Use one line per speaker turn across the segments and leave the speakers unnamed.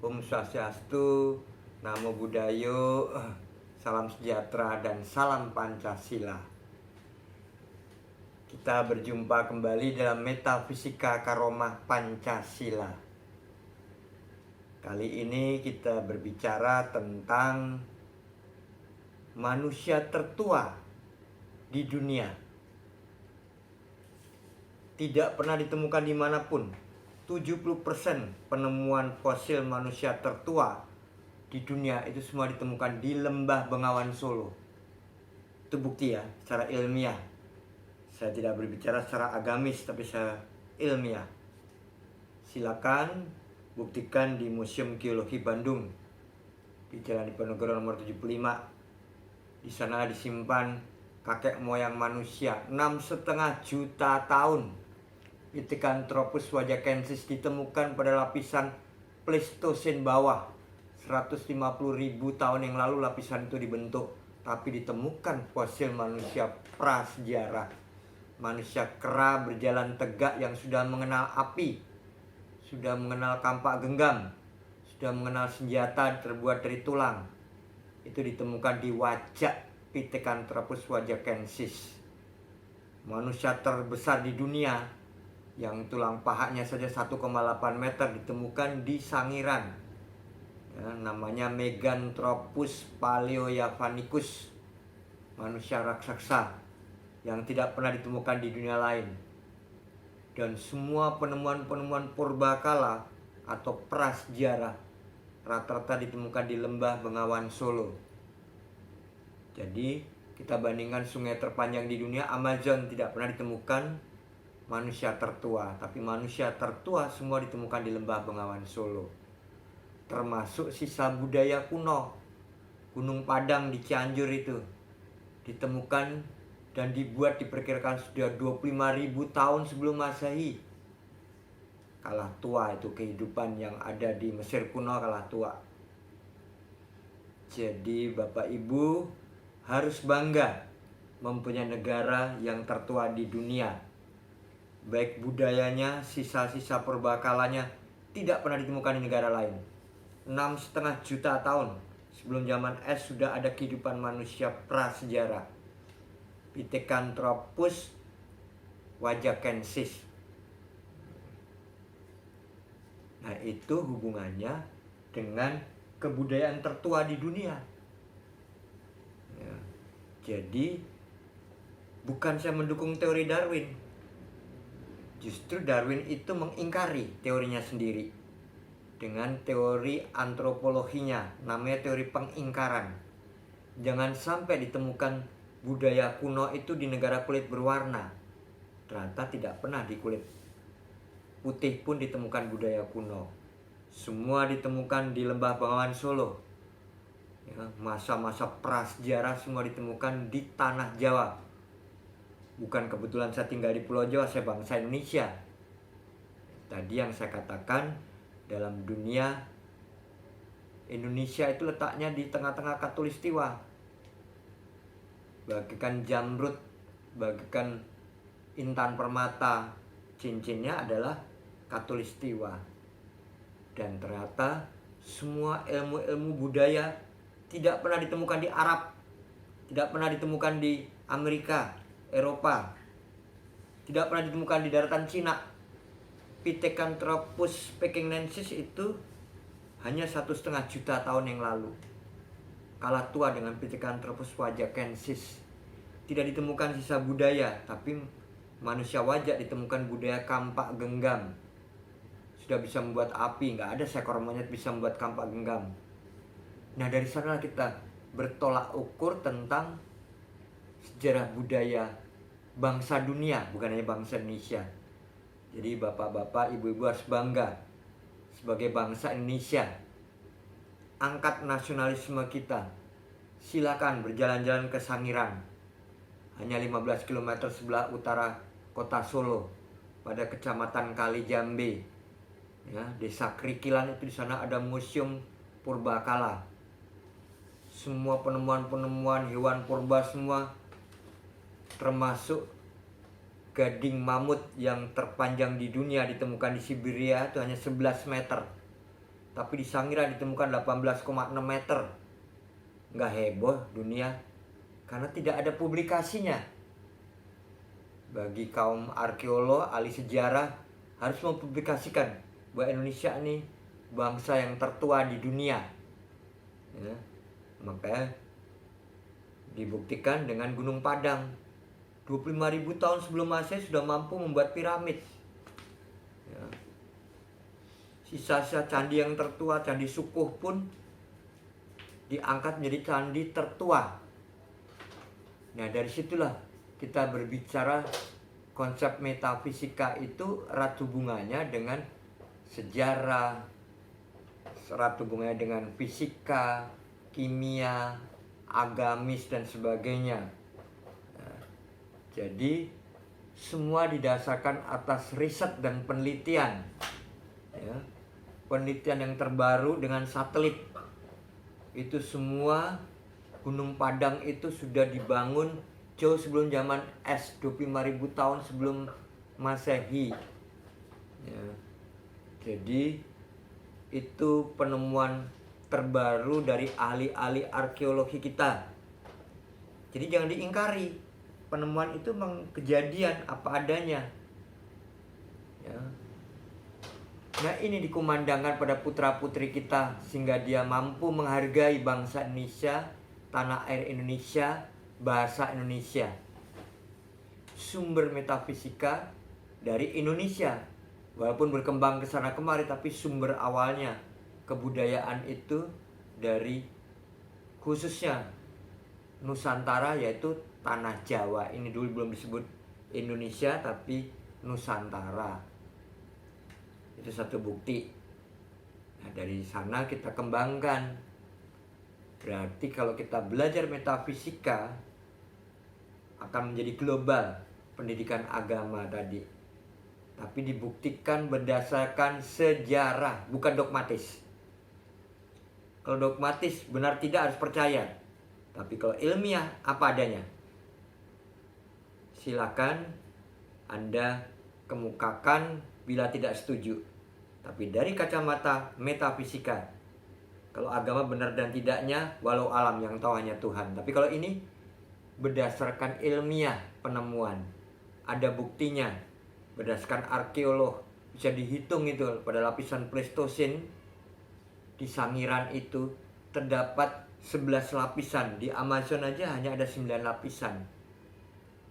Om Swastiastu, Namo Buddhaya, salam sejahtera dan salam Pancasila. Kita berjumpa kembali dalam Metafisika Karomah Pancasila. Kali ini kita berbicara tentang manusia tertua di dunia. Tidak pernah ditemukan dimanapun. 70% penemuan fosil manusia tertua di dunia itu semua ditemukan di Lembah Bengawan Solo. Itu bukti ya, secara ilmiah. Saya tidak berbicara secara agamis, tapi secara ilmiah. Silakan buktikan di Museum Geologi Bandung, di Jalan Diponegoro nomor 75. Di sana disimpan kakek moyang manusia 6,5 juta tahun. Pithecanthropus wajakensis ditemukan pada lapisan Pleistosen bawah. 150.000 tahun yang lalu lapisan itu dibentuk, tapi ditemukan fosil manusia prasejarah. Manusia kera berjalan tegak yang sudah mengenal api, sudah mengenal kampak genggam, sudah mengenal senjata terbuat dari tulang. Itu ditemukan di wajak Pithecanthropus wajakensis. Manusia terbesar di dunia yang tulang pahanya saja 1,8 meter ditemukan di Sangiran, ya, namanya Meganthropus paleojavanicus, manusia raksasa yang tidak pernah ditemukan di dunia lain. Dan semua penemuan-penemuan purbakala atau prasejarah rata-rata ditemukan di Lembah Bengawan Solo. Jadi kita bandingkan sungai terpanjang di dunia, Amazon, tidak pernah ditemukan manusia tertua, tapi manusia tertua semua ditemukan di Lembah Bengawan Solo. Termasuk sisa budaya kuno. Gunung Padang di Cianjur itu ditemukan dan diperkirakan sudah 25.000 tahun sebelum Masehi. Kalah tua itu kehidupan yang ada di Mesir kuno, kalah tua. Jadi Bapak Ibu harus bangga mempunyai negara yang tertua di dunia. Baik budayanya, sisa-sisa perbakalanya tidak pernah ditemukan di negara lain. 6,5 juta tahun sebelum zaman es sudah ada kehidupan manusia prasejarah. Pithecanthropus wajakensis. Nah, itu hubungannya dengan kebudayaan tertua di dunia. Ya, jadi bukan saya mendukung teori Darwin. Justru Darwin itu mengingkari teorinya sendiri dengan teori antropologinya, namanya teori pengingkaran. Jangan sampai ditemukan budaya kuno itu di negara kulit berwarna. Ternyata tidak pernah di kulit putih pun ditemukan budaya kuno. Semua ditemukan di Lembah Bengawan Solo. Ya, masa-masa prasejarah semua ditemukan di tanah Jawa. Bukan kebetulan saya tinggal di Pulau Jawa, saya bangsa Indonesia. Tadi yang saya katakan, dalam dunia Indonesia itu letaknya di tengah-tengah Katulistiwa. Bagikan jamrut, bagikan intan permata, cincinnya adalah Katulistiwa. Dan ternyata semua ilmu-ilmu budaya tidak pernah ditemukan di Arab, tidak pernah ditemukan di Amerika, Eropa, tidak pernah ditemukan di daratan Cina. Pithecanthropus pekinensis itu hanya 1,5 juta tahun yang lalu. Kalah tua dengan Pithecanthropus wajakensis. Tidak ditemukan sisa budaya, tapi manusia wajak ditemukan budaya kampak genggam. Sudah bisa membuat api, nggak ada seekor monyet bisa membuat kampak genggam. Nah, dari sana kita bertolak ukur tentang sejarah budaya bangsa dunia, bukan hanya bangsa Indonesia. Jadi bapak-bapak, ibu-ibu harus bangga sebagai bangsa Indonesia. Angkat nasionalisme kita. Silakan berjalan-jalan ke Sangiran, hanya 15 km sebelah utara kota Solo, pada kecamatan Kalijambe. Ya, desa Krikilan itu, di sana ada museum purbakala. Semua penemuan-penemuan hewan purba semua, termasuk gading mamut yang terpanjang di dunia ditemukan di Siberia, itu hanya 11 meter. tapi di Sangiran ditemukan 18,6 meter. Nggak heboh dunia karena tidak ada publikasinya. Bagi kaum arkeolog, ahli sejarah harus mempublikasikan bahwa Indonesia ini bangsa yang tertua di dunia. Ya, makanya dibuktikan dengan Gunung Padang. 25.000 tahun sebelum Masehi sudah mampu membuat piramid. Ya. Sisa-sisa candi yang tertua, Candi Sukuh pun diangkat menjadi candi tertua. Nah, dari situlah kita berbicara konsep metafisika itu erat hubungannya dengan sejarah, erat hubungannya dengan fisika, kimia, agamis dan sebagainya. Nah, jadi semua didasarkan atas riset dan penelitian. Ya, penelitian yang terbaru dengan satelit. Itu semua Gunung Padang itu sudah dibangun jauh sebelum zaman es, 25.000 tahun sebelum Masehi. Ya. Jadi itu penemuan terbaru dari ahli-ahli arkeologi kita. Jadi jangan diingkari, penemuan itu memang kejadian apa adanya. Ya. Nah, ini dikumandangkan pada putra-putri kita sehingga dia mampu menghargai bangsa Indonesia, tanah air Indonesia, bahasa Indonesia. Sumber metafisika dari Indonesia. Walaupun berkembang ke sana kemari, tapi sumber awalnya kebudayaan itu dari khususnya Nusantara, yaitu tanah Jawa. Ini dulu belum disebut Indonesia tapi Nusantara. Itu satu bukti. Nah, dari sana kita kembangkan. Berarti kalau kita belajar metafisika akan menjadi global pendidikan agama tadi. Tapi dibuktikan berdasarkan sejarah, bukan dogmatis. Kalau dogmatis benar tidak harus percaya. Tapi kalau ilmiah apa adanya. Silakan Anda kemukakan bila tidak setuju. Tapi dari kacamata metafisika, kalau agama benar dan tidaknya, walau alam yang tahu hanya Tuhan. Tapi kalau ini berdasarkan ilmiah penemuan, ada buktinya, berdasarkan arkeolog, bisa dihitung itu pada lapisan Pleistosen di Sangiran itu terdapat 11 lapisan. Di Amazon aja hanya ada 9 lapisan.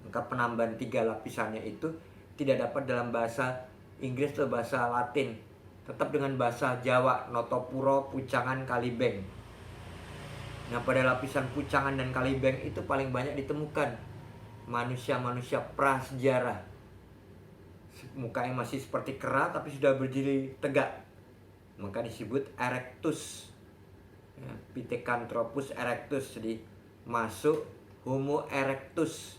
Maka penambahan 3 lapisannya itu tidak dapat dalam bahasa Inggris atau bahasa Latin, tetap dengan bahasa Jawa, Notopuro, Pucangan, Kalibeng. Nah, pada lapisan Pucangan dan Kalibeng itu paling banyak ditemukan manusia-manusia prasejarah. Mukanya masih seperti kera tapi sudah berdiri tegak. Maka disebut erectus. Ya, Pithecanthropus erectus. Jadi masuk Homo erectus.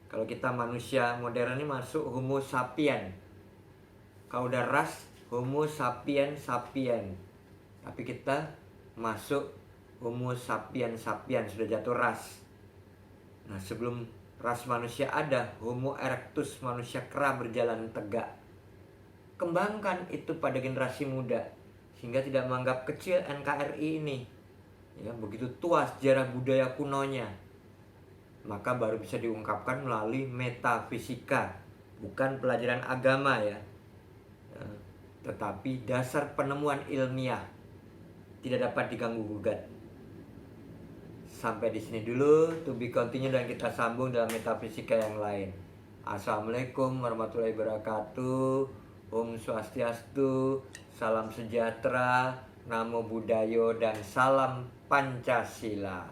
Kalau kita manusia modern ini masuk Homo sapien. Kalau udah ras Homo sapien sapien. Tapi kita masuk Homo sapien sapien, sudah jatuh ras. Nah, sebelum ras manusia ada, Homo erectus, manusia kera berjalan tegak. Kembangkan itu pada generasi muda sehingga tidak menganggap kecil NKRI ini. Ya, begitu tua sejarah budaya kunonya. Maka baru bisa diungkapkan melalui metafisika, bukan pelajaran agama ya. Tetapi dasar penemuan ilmiah tidak dapat diganggu-gugat. Sampai di sini dulu, to be continue, dan kita sambung dalam metafisika yang lain. Assalamualaikum warahmatullahi wabarakatuh. Om Swastiastu, salam sejahtera, Namo Buddhaya, dan salam Pancasila.